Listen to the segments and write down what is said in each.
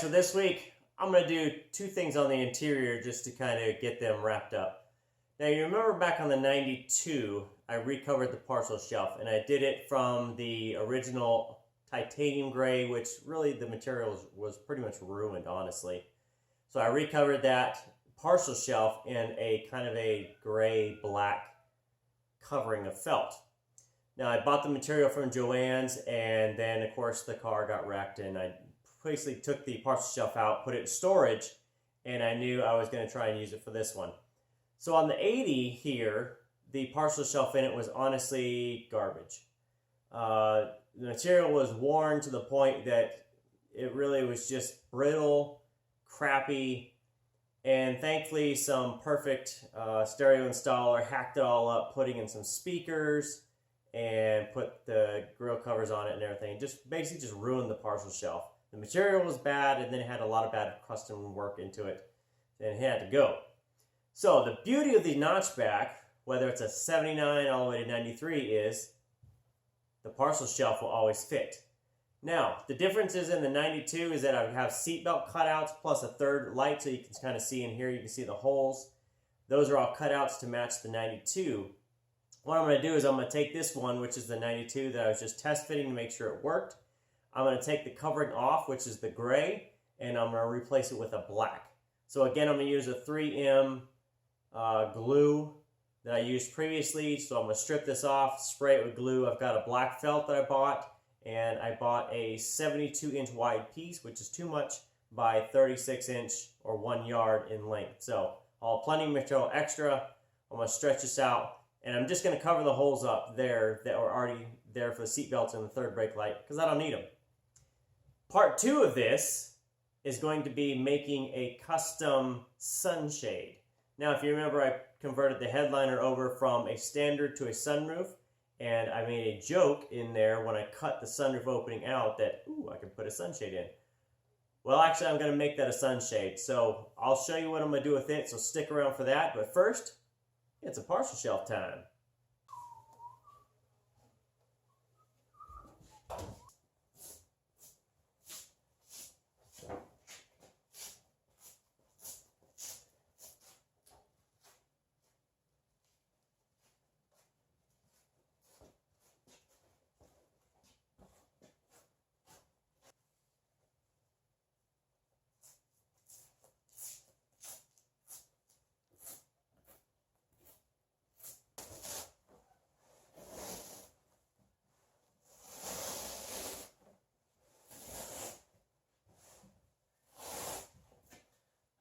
so this week I'm going to do two things on the interior just to kind of get them wrapped up. Now you remember back on the 92, I recovered the Parcel Shelf, and I did it from the original titanium gray, which really the material was pretty much ruined, honestly. So I recovered that Parcel Shelf in a kind of a gray-black covering of felt. Now I bought the material from Joann's, and then of course the car got wrecked, and I basically took the Parcel Shelf out, put it in storage, and I knew I was going to try and use it for this one. So on the 80 here, the Parcel Shelf in it was honestly garbage. The material was worn to the point that it really was just brittle, crappy, and thankfully some perfect stereo installer hacked it all up, putting in some speakers and put the grill covers on it and everything. Just basically just ruined the Parcel Shelf. The material was bad, and then it had a lot of bad custom work into it, and it had to go. So the beauty of the Notchback, whether it's a 79 all the way to 93, is the Parcel Shelf will always fit. Now, the difference is in the 92 is that I have seatbelt cutouts plus a third light, so you can kind of see in here, you can see the holes. Those are all cutouts to match the 92. What I'm going to do is I'm going to take this one, which is the 92 that I was just test fitting to make sure it worked. I'm going to take the covering off, which is the gray, and I'm going to replace it with a black. So again, I'm going to use a 3M glue that I used previously. So I'm going to strip this off, spray it with glue. I've got a black felt that I bought, and I bought a 72-inch wide piece, which is too much, by 36-inch or 1 yard in length. So I'll have plenty of material extra. I'm going to stretch this out, and I'm just going to cover the holes up there that were already there for the seat belts and the third brake light, because I don't need them. Part 2 of this is going to be making a custom sunshade. Now, if you remember, I converted the headliner over from a standard to a sunroof, and I made a joke in there when I cut the sunroof opening out that, ooh, I can put a sunshade in. Well, actually, I'm going to make that a sunshade, so I'll show you what I'm going to do with it, so stick around for that. But first, it's a Parcel Shelf time.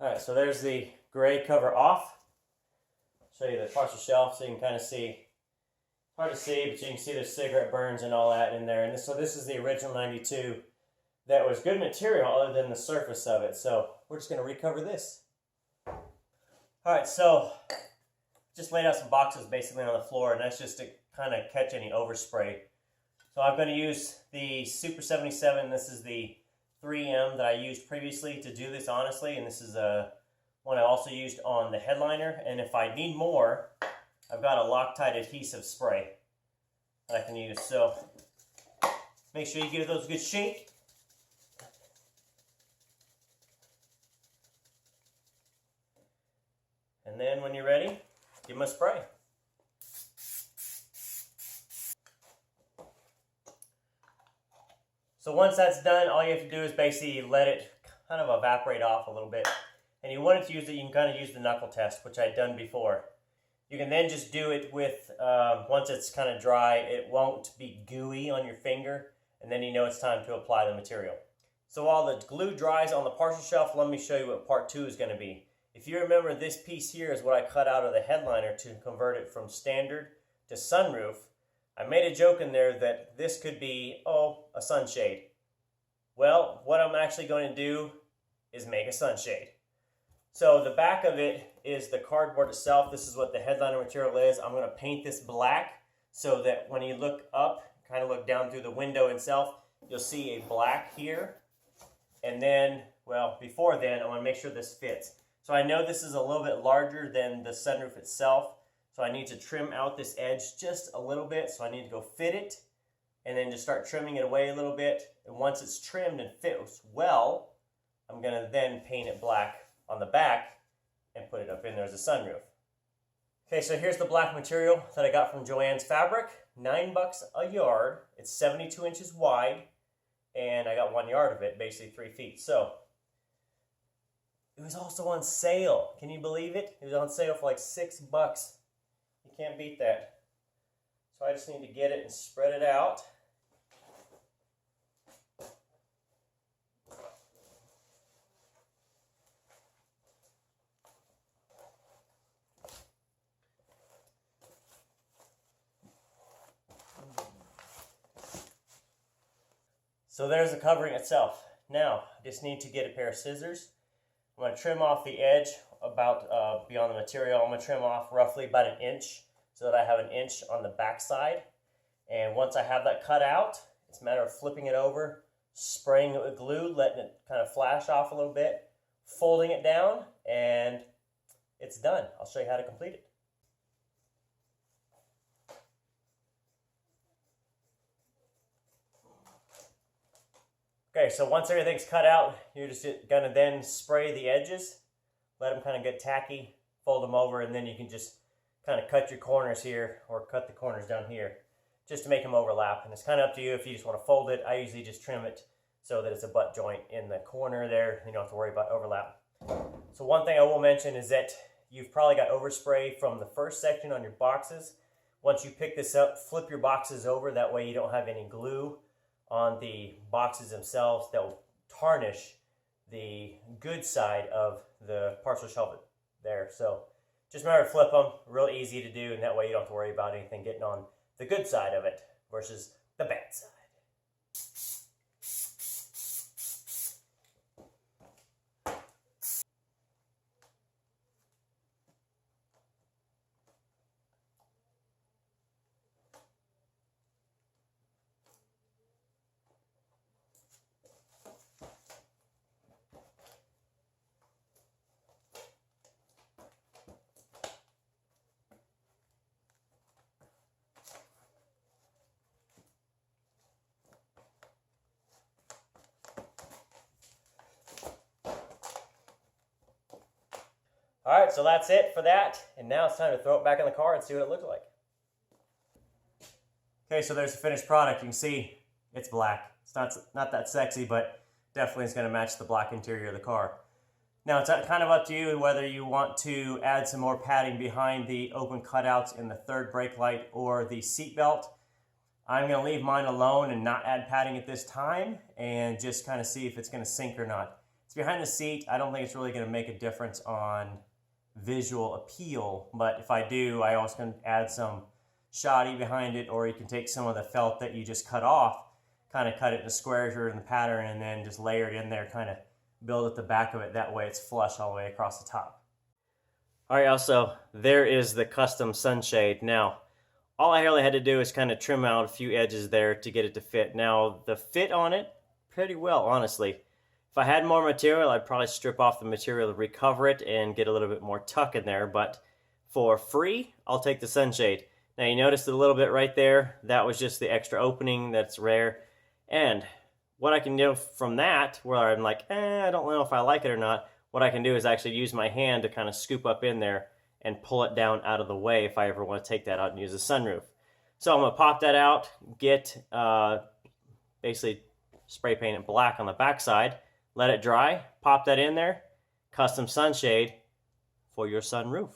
Alright, so there's the gray cover off. Show you the Parcel Shelf so you can kind of see. Hard to see, but you can see there's cigarette burns and all that in there. And so this is the original 92 that was good material other than the surface of it. So we're just going to recover this. Alright, so just laid out some boxes basically on the floor, and that's just to kind of catch any overspray. So I'm going to use the Super 77. This is the 3M that I used previously to do this, honestly, and this is one I also used on the headliner. And if I need more, I've got a Loctite adhesive spray that I can use. So make sure you give those a good shake. And then when you're ready, give them a spray. So once that's done, all you have to do is basically let it kind of evaporate off a little bit. And you want to use it, you can kind of use the knuckle test, which I'd done before. You can then just do it with, once it's kind of dry, it won't be gooey on your finger, and then you know it's time to apply the material. So while the glue dries on the Parcel Shelf, let me show you what part 2 is going to be. If you remember, this piece here is what I cut out of the headliner to convert it from standard to sunroof. I made a joke in there that this could be, a sunshade. Well, what I'm actually going to do is make a sunshade. So the back of it is the cardboard itself. This is what the headliner material is. I'm going to paint this black so that when you look up, kind of look down through the window itself, you'll see a black here. And then, well, before then, I want to make sure this fits. So I know this is a little bit larger than the sunroof itself. So I need to trim out this edge just a little bit. So I need to go fit it and then just start trimming it away a little bit. And once it's trimmed and fits well, I'm going to then paint it black on the back and put it up in there as a sunroof. Okay, so here's the black material that I got from Joann's Fabric. $9 a yard. It's 72 inches wide, and I got 1 yard of it, basically 3 feet. So it was also on sale. Can you believe it? It was on sale for like $6. You can't beat that. So I just need to get it and spread it out. So there's the covering itself. Now, I just need to get a pair of scissors. I'm going to trim off the edge about beyond the material. I'm going to trim off roughly about 1 inch so that I have 1 inch on the back side. And once I have that cut out, it's a matter of flipping it over, spraying it with glue, letting it kind of flash off a little bit, folding it down, and it's done. I'll show you how to complete it. Okay, so once everything's cut out, you're just going to then spray the edges, let them kind of get tacky, fold them over, and then you can just kind of cut your corners here or cut the corners down here just to make them overlap. And it's kind of up to you if you just want to fold it. I usually just trim it so that it's a butt joint in the corner there. You don't have to worry about overlap. So one thing I will mention is that you've probably got overspray from the first section on your boxes. Once you pick this up, flip your boxes over. That way you don't have any glue on the boxes themselves that will tarnish the good side of the parcel shelf there. So just remember to flip them, real easy to do, and that way you don't have to worry about anything getting on the good side of it versus the bad side. All right, so that's it for that. And now it's time to throw it back in the car and see what it looks like. Okay, so there's the finished product. You can see it's black. It's not that sexy, but definitely is going to match the black interior of the car. Now, it's kind of up to you whether you want to add some more padding behind the open cutouts in the third brake light or the seat belt. I'm going to leave mine alone and not add padding at this time and just kind of see if it's going to sink or not. It's behind the seat. I don't think it's really going to make a difference on visual appeal, but if I do, I also can add some shoddy behind it, or you can take some of the felt that you just cut off, kind of cut it into squares or in the pattern, and then just layer it in there, kind of build at the back of it. That way it's flush all the way across the top. All right, also, there is the custom sunshade. Now, all I really had to do is kind of trim out a few edges there to get it to fit. Now, the fit on it, pretty well, honestly. If I had more material, I'd probably strip off the material to recover it and get a little bit more tuck in there, but for free, I'll take the sunshade. Now you noticed it a little bit right there. That was just the extra opening that's rare. And what I can do from that, where I'm like, I don't know if I like it or not, what I can do is actually use my hand to kind of scoop up in there and pull it down out of the way if I ever want to take that out and use a sunroof. So I'm going to pop that out, get basically spray paint it black on the backside, let it dry, pop that in there, custom sunshade for your sunroof.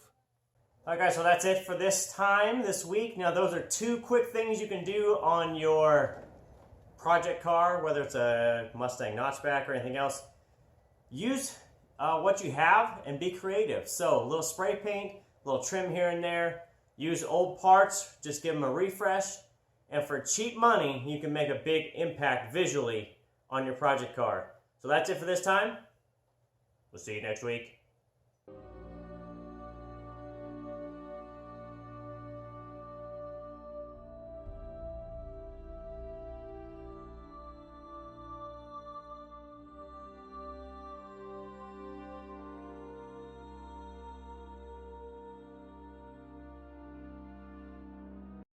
All right guys, so that's it for this week. Now those are 2 quick things you can do on your project car, whether it's a Mustang Notchback or anything else. Use what you have and be creative. So a little spray paint, a little trim here and there. Use old parts, just give them a refresh. And for cheap money, you can make a big impact visually on your project car. So that's it for this time. We'll see you next week.